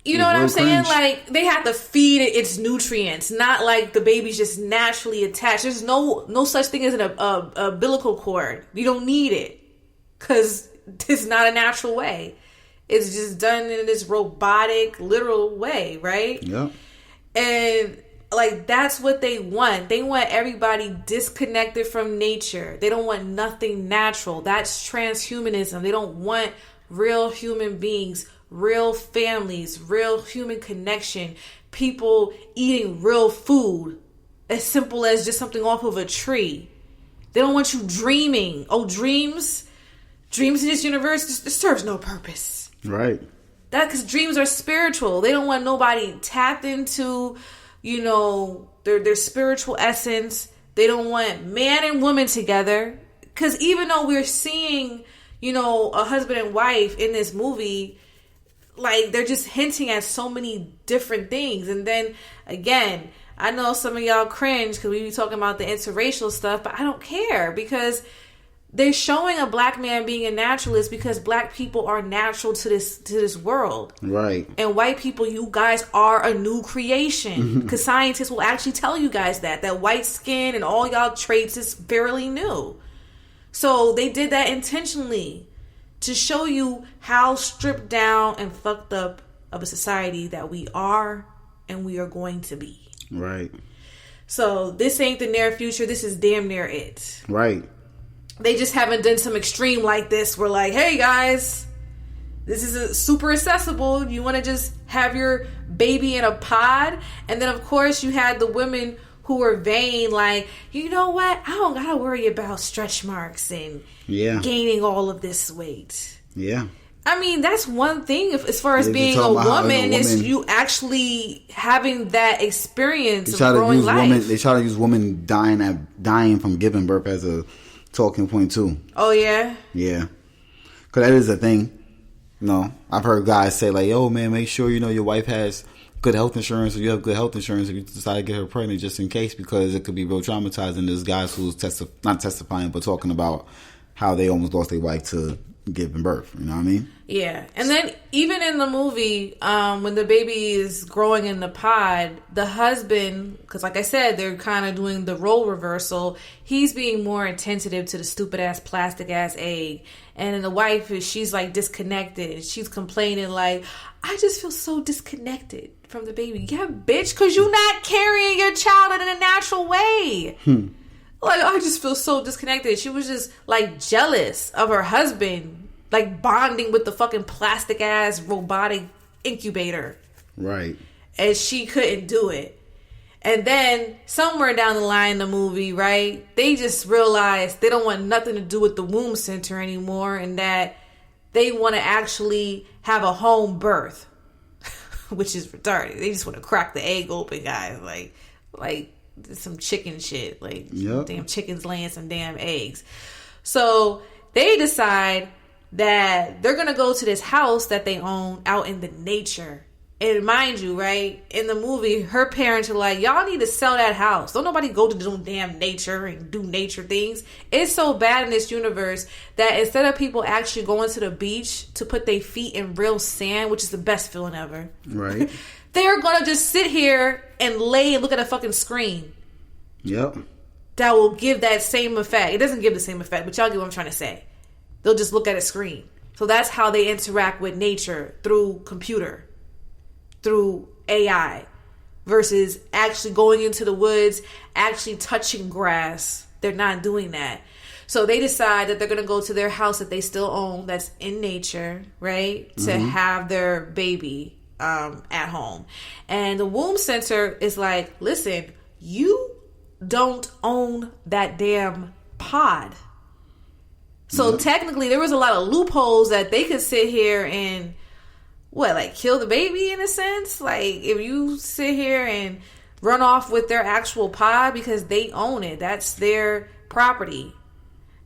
Speaker 2: You know what I'm saying? Like, they have to feed it its nutrients, not like the baby's just naturally attached. There's no such thing as an umbilical cord. You don't need it because it's not a natural way. It's just done in this robotic, literal way, right?
Speaker 1: Yeah.
Speaker 2: And like, that's what they want. They want everybody disconnected from nature. They don't want nothing natural. That's transhumanism. They don't want real human beings, real families, real human connection, people eating real food, as simple as just something off of a tree. They don't want you dreaming. Oh, dreams in this universe, this serves no purpose.
Speaker 1: Right.
Speaker 2: That, because dreams are spiritual. They don't want nobody tapped into, you know, their spiritual essence. They don't want man and woman together. Because even though we're seeing, you know, a husband and wife in this movie, like, they're just hinting at so many different things. And then, again, I know some of y'all cringe because we be talking about the interracial stuff, but I don't care because they're showing a black man being a naturalist because black people are natural to this world. Right. And white people, you guys are a new creation. Because scientists will actually tell you guys that white skin and all y'all traits is fairly new. So they did that intentionally to show you how stripped down and fucked up of a society that we are and we are going to be. Right. So this ain't the near future. This is damn near it. Right. They just haven't done some extreme like this. We're like, hey guys, this is super accessible. You want to just have your baby in a pod? And then of course you had the women who were vain, like, you know what? I don't gotta worry about stretch marks and gaining all of this weight. Yeah. I mean, that's one thing as far as being a woman is you actually having that experience of growing life.
Speaker 1: They try to use women dying from giving birth as a talking point too.
Speaker 2: Oh yeah?
Speaker 1: Yeah. Because that is a thing. You know, I've heard guys say like, yo man, make sure you know your wife has good health insurance, or you have good health insurance if you decide to get her pregnant, just in case, because it could be real traumatizing. There's guys who's not testifying, but talking about how they almost lost their wife to giving birth. You know what I mean?
Speaker 2: Yeah. And then even in the movie, when the baby is growing in the pod, the husband, because like I said, they're kind of doing the role reversal. He's being more attentive to the stupid ass plastic ass egg. And then the wife, she's like disconnected. She's complaining like, I just feel so disconnected from the baby. Yeah, bitch, because you're not carrying your child in a natural way. Like, I just feel so disconnected. She was just like jealous of her husband, like bonding with the fucking plastic ass robotic incubator. Right. And she couldn't do it. And then somewhere down the line in the movie, right, they just realized they don't want nothing to do with the womb center anymore, and that they want to actually have a home birth, which is retarded. They just want to crack the egg open, guys. Like some chicken shit. Like, damn chickens laying some damn eggs. So they decide that they're going to go to this house that they own out in the nature. And mind you, right, in the movie, her parents are like, y'all need to sell that house. Don't nobody go to do damn nature and do nature things. It's so bad in this universe that instead of people actually going to the beach to put their feet in real sand, which is the best feeling ever.
Speaker 1: Right.
Speaker 2: They're going to just sit here and lay and look at a fucking screen.
Speaker 1: Yep.
Speaker 2: That will give that same effect. It doesn't give the same effect, but y'all get what I'm trying to say. They'll just look at a screen. So that's how they interact with nature, through computer, through AI, versus actually going into the woods, actually touching grass. They're not doing that. So they decide that they're going to go to their house that they still own, that's in nature, right? To have their baby at home. And the womb center is like, listen, you don't own that damn pod. So technically there was a lot of loopholes that they could sit here and kill the baby in a sense. Like, if you sit here and run off with their actual pod because they own it, that's their property.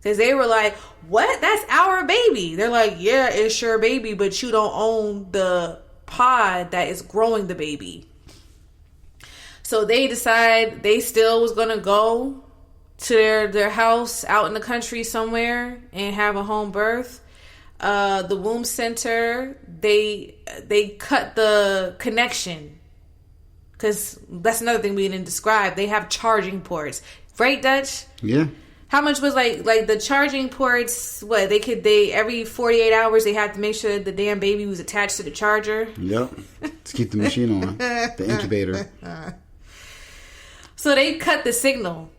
Speaker 2: Because they were like, what? That's our baby. They're like, yeah, it's your baby, but you don't own the pod that is growing the baby. So they decide they still was going to go to their house out in the country somewhere and have a home birth. The womb center, they cut the connection, because that's another thing we didn't describe. They have charging ports, right, Dutch?
Speaker 1: Yeah.
Speaker 2: How much was like the charging ports? What they every 48 hours they have to make sure the damn baby was attached to the charger.
Speaker 1: Yep. To keep the machine on, the incubator.
Speaker 2: So they cut the signal.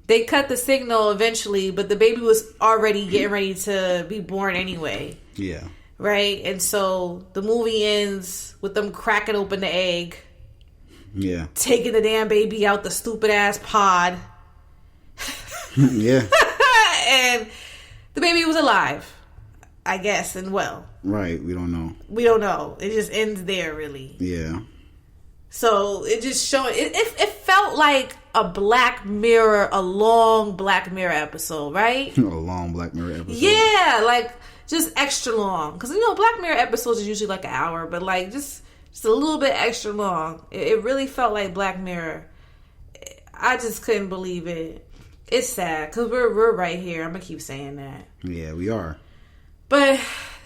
Speaker 2: They cut the signal eventually, but the baby was already getting ready to be born anyway.
Speaker 1: Yeah.
Speaker 2: Right? And so the movie ends with them cracking open the egg.
Speaker 1: Yeah.
Speaker 2: Taking the damn baby out the stupid ass pod.
Speaker 1: Yeah.
Speaker 2: And the baby was alive, I guess, and well.
Speaker 1: Right. We don't know.
Speaker 2: We don't know. It just ends there, really.
Speaker 1: Yeah.
Speaker 2: So it just showed. It felt like a long Black Mirror episode, right?
Speaker 1: A long Black Mirror episode.
Speaker 2: Yeah, like just extra long. Because Black Mirror episodes are usually like an hour, but like just a little bit extra long. It really felt like Black Mirror. I just couldn't believe it. It's sad because we're right here. I'm gonna keep saying that. Yeah,
Speaker 1: we are.
Speaker 2: But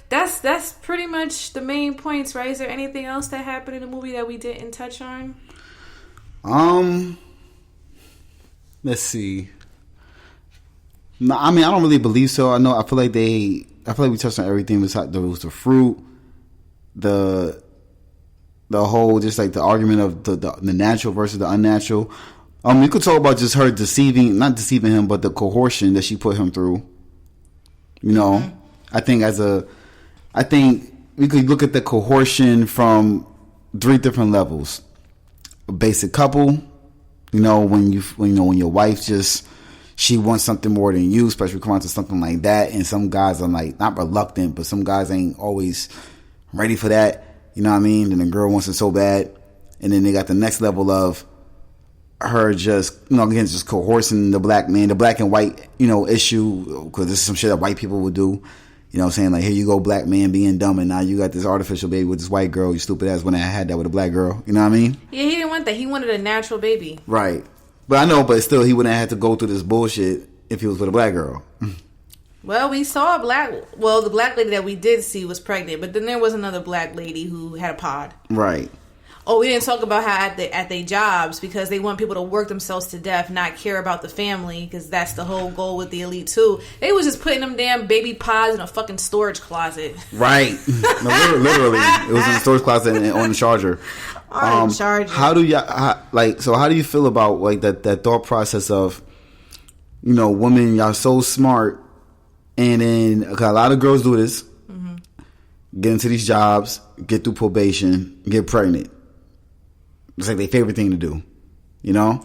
Speaker 2: that's pretty much the main points, right? Is there anything else that happened in the movie that we didn't touch on?
Speaker 1: Let's see. No, I mean, I don't really believe so. I feel like we touched on everything. Besides, there was the fruit, the whole, just like the argument of the natural versus the unnatural. We could talk about just her not deceiving him, but the coercion that she put him through. Mm-hmm. I think we could look at the coercion from 3 different levels. A basic couple, when your wife she wants something more than you, especially come out to something like that, and some guys are like not reluctant, but some guys ain't always ready for that. You know what I mean? And the girl wants it so bad, and then they got the next level of her just coercing the black man, the black and white issue, because this is some shit that white people would do. You know what I'm saying? Like, here you go, black man being dumb, and now you got this artificial baby with this white girl, you stupid ass, when I had that with a black girl. You know what I mean?
Speaker 2: Yeah, he didn't want that. He wanted a natural baby.
Speaker 1: Right. But I know, but still, he wouldn't have had to go through this bullshit if he was with a black girl.
Speaker 2: Well, we saw the black lady that we did see was pregnant, but then there was another black lady who had a pod.
Speaker 1: Right.
Speaker 2: Oh, we didn't talk about how at their jobs, because they want people to work themselves to death, not care about the family, because that's the whole goal with the elite too. They was just putting them damn baby pods in a fucking storage closet.
Speaker 1: Right. No, literally, it was in the storage closet and on the charger.
Speaker 2: On the charger.
Speaker 1: How do you feel about like that thought process of, women, y'all so smart, and then a lot of girls do this, get into these jobs, get through probation, get pregnant. It's like their favorite thing to do,
Speaker 2: I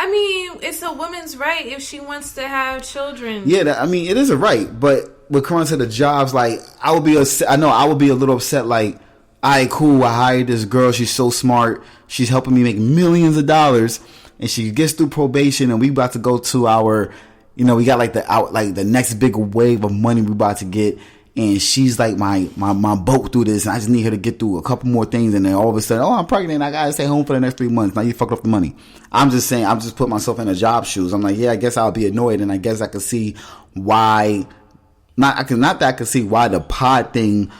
Speaker 2: mean, it's a woman's right if she wants to have children.
Speaker 1: Yeah, it is a right, but when it comes to the jobs, like, I would be a little upset, like, all right, cool, I hired this girl, she's so smart, she's helping me make millions of dollars, and she gets through probation, and we about to go to our, we got like the next big wave of money we about to get, and she's like my boat through this, and I just need her to get through a couple more things, and then all of a sudden, oh, I'm pregnant, I gotta stay home for the next 3 months. Now you fucked up the money. I'm just saying, I'm just putting myself in a job shoes. I'm like, yeah, I guess I'll be annoyed, and I guess I could see why. Not that I could see why the pod thing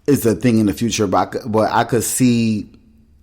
Speaker 1: is a thing in the future, but I could see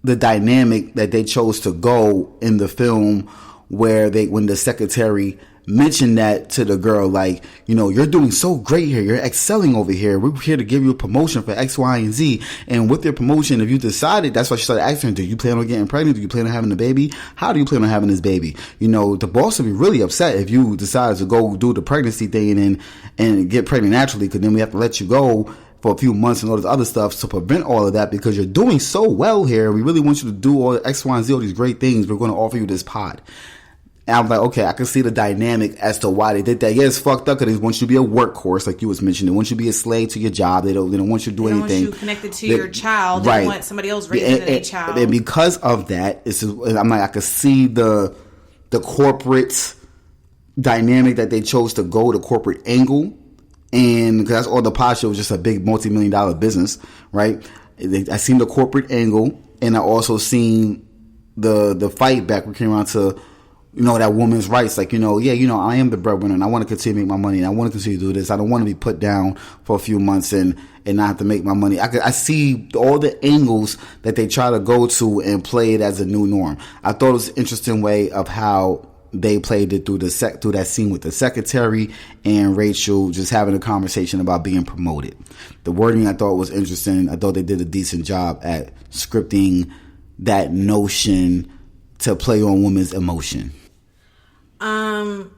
Speaker 1: the dynamic that they chose to go in the film, where when the secretary mentioned that to the girl, like, you know, you're doing so great here, you're excelling over here, we're here to give you a promotion for X, Y, and Z, and with your promotion, if you decided, that's why she started asking her, do you plan on getting pregnant, do you plan on having a baby, how do you plan on having this baby? You know, the boss would be really upset if you decided to go do the pregnancy thing and get pregnant naturally, because then we have to let you go for a few months and all this other stuff to prevent all of that, because you're doing so well here, we really want you to do all X, Y, and Z, all these great things, we're going to offer you this pod. And I'm like, okay, I can see the dynamic as to why they did that. Yeah, it's fucked up because they want you to be a workhorse, like you was mentioning. They want you to be a slave to your job. They don't want you to do anything. They
Speaker 2: want you connected to your child. They want somebody else raising their child.
Speaker 1: And because of that, I'm like, I could see the corporate dynamic that they chose to go, the corporate angle. And because that's all the pod show was, just a big multi-million-dollar business, right? I seen the corporate angle, and I also seen the fight back. We came around to, you know, that woman's rights. Like, you know, yeah, you know, I am the breadwinner, and I want to continue to make my money, and I want to continue to do this. I don't want to be put down for a few months and not have to make my money. I see all the angles that they try to go to and play it as a new norm. I thought it was an interesting way of how they played it through that scene with the secretary and Rachel just having a conversation about being promoted. The wording I thought was interesting. I thought they did a decent job at scripting that notion to play on women's emotion.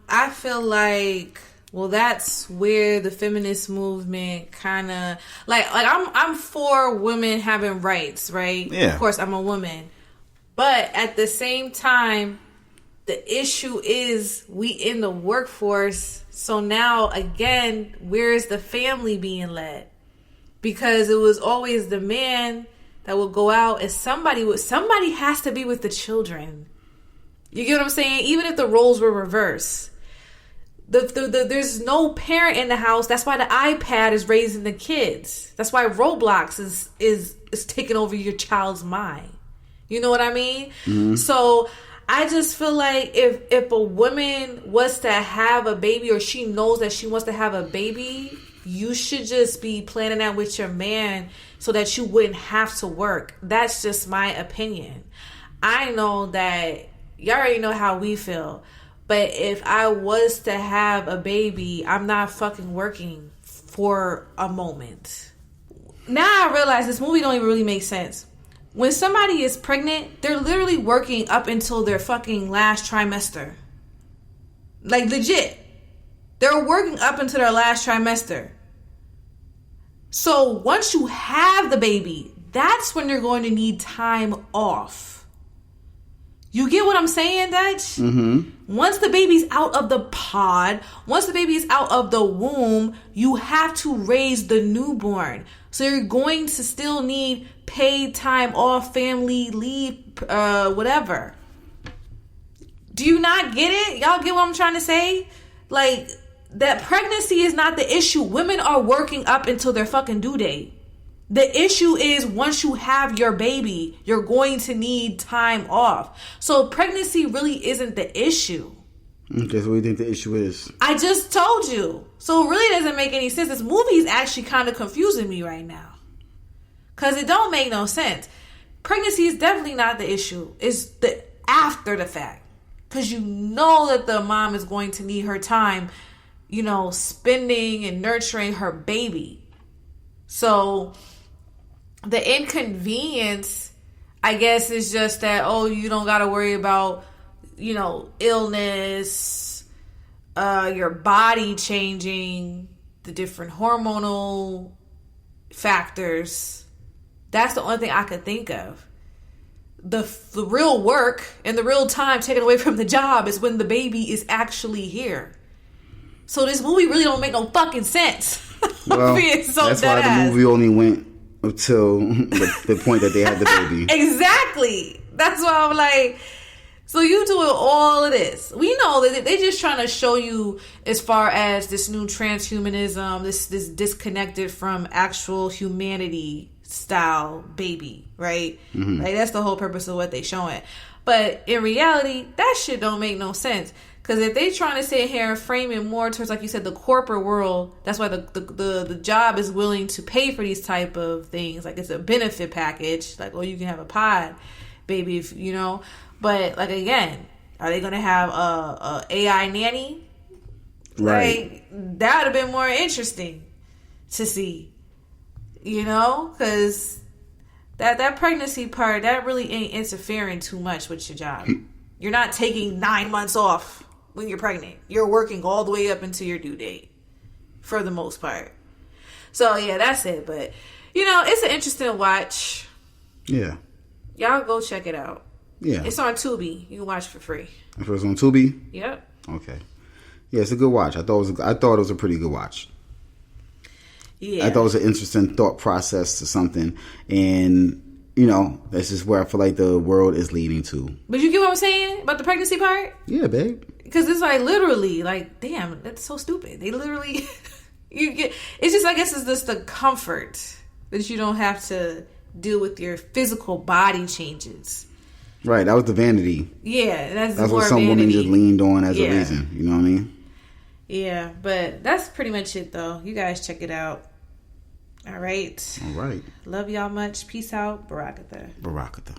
Speaker 2: I feel like, well, that's where the feminist movement kind of like I'm for women having rights, right?
Speaker 1: Yeah.
Speaker 2: Of course, I'm a woman, but at the same time, the issue is we in the workforce. So now again, where is the family being led? Because it was always the man that would go out, and somebody has to be with the children. You get what I'm saying? Even if the roles were reversed. There's no parent in the house. That's why the iPad is raising the kids. That's why Roblox is taking over your child's mind. You know what I mean? Mm-hmm. So I just feel like if a woman was to have a baby, or she knows that she wants to have a baby, you should just be planning that with your man so that you wouldn't have to work. That's just my opinion. I know that y'all already know how we feel. But if I was to have a baby, I'm not fucking working for a moment. Now I realize this movie don't even really make sense. When somebody is pregnant, they're literally working up until their fucking last trimester. Like, legit. They're working up until their last trimester. So once you have the baby, that's when you're going to need time off. You get what I'm saying, Dutch?
Speaker 1: Mm-hmm.
Speaker 2: Once the baby's out of the pod, once the baby is out of the womb, you have to raise the newborn. So you're going to still need paid time off, family leave, whatever. Do you not get it? Y'all get what I'm trying to say? Like, that pregnancy is not the issue. Women are working up until their fucking due date. The issue is once you have your baby, you're going to need time off. So pregnancy really isn't the issue.
Speaker 1: Okay, so what do you think the issue is?
Speaker 2: I just told you. So it really doesn't make any sense. This movie is actually kind of confusing me right now. Because it don't make no sense. Pregnancy is definitely not the issue. It's the after the fact. Because you know that the mom is going to need her time, you know, spending and nurturing her baby. So the inconvenience, I guess, is just that, oh, you don't got to worry about, you know, illness, your body changing, the different hormonal factors. That's the only thing I could think of. The real work and the real time taken away from the job is when the baby is actually here. So this movie really don't make no fucking sense.
Speaker 1: Well, that's why the movie only went until the point that they had the baby.
Speaker 2: Exactly. That's why I'm like, So you doing all of this. We know that they just trying to show you as far as this new transhumanism, this disconnected from actual humanity style baby, right?
Speaker 1: Mm-hmm.
Speaker 2: Like that's the whole purpose of what they showing. But in reality, that shit don't make no sense. Because if they trying to sit here and frame it more towards, like you said, the corporate world, that's why the job is willing to pay for these type of things. Like it's a benefit package. Like, oh, you can have a pod, baby, if you know. But like again, are they gonna have a AI nanny?
Speaker 1: Right.
Speaker 2: Like, that would have been more interesting to see. You know, because that pregnancy part, that really ain't interfering too much with your job. You're not taking 9 months off when you're pregnant. You're working all the way up until your due date, for the most part. So yeah, that's it. But you know, it's an interesting watch.
Speaker 1: Yeah.
Speaker 2: Y'all go check it out.
Speaker 1: Yeah.
Speaker 2: It's on Tubi. You can watch for free.
Speaker 1: If it was on Tubi?
Speaker 2: Yep.
Speaker 1: Okay. Yeah, it's a good watch. I thought it was a pretty good watch.
Speaker 2: Yeah.
Speaker 1: I thought it was an interesting thought process to something, and you know, that's just where I feel like the world is leading to.
Speaker 2: But you get what I'm saying about the pregnancy part?
Speaker 1: Yeah, babe.
Speaker 2: Because it's like literally, like, damn, that's so stupid. They literally, it's just, I guess, it's just the comfort that you don't have to deal with your physical body changes.
Speaker 1: Right, that was the vanity.
Speaker 2: Yeah, that's
Speaker 1: what
Speaker 2: more
Speaker 1: some
Speaker 2: vanity.
Speaker 1: women just leaned on as a reason. You know what I mean?
Speaker 2: Yeah, but that's pretty much it, though. You guys check it out. All right.
Speaker 1: All right.
Speaker 2: Love y'all much. Peace out. Barakatha.
Speaker 1: Barakatha.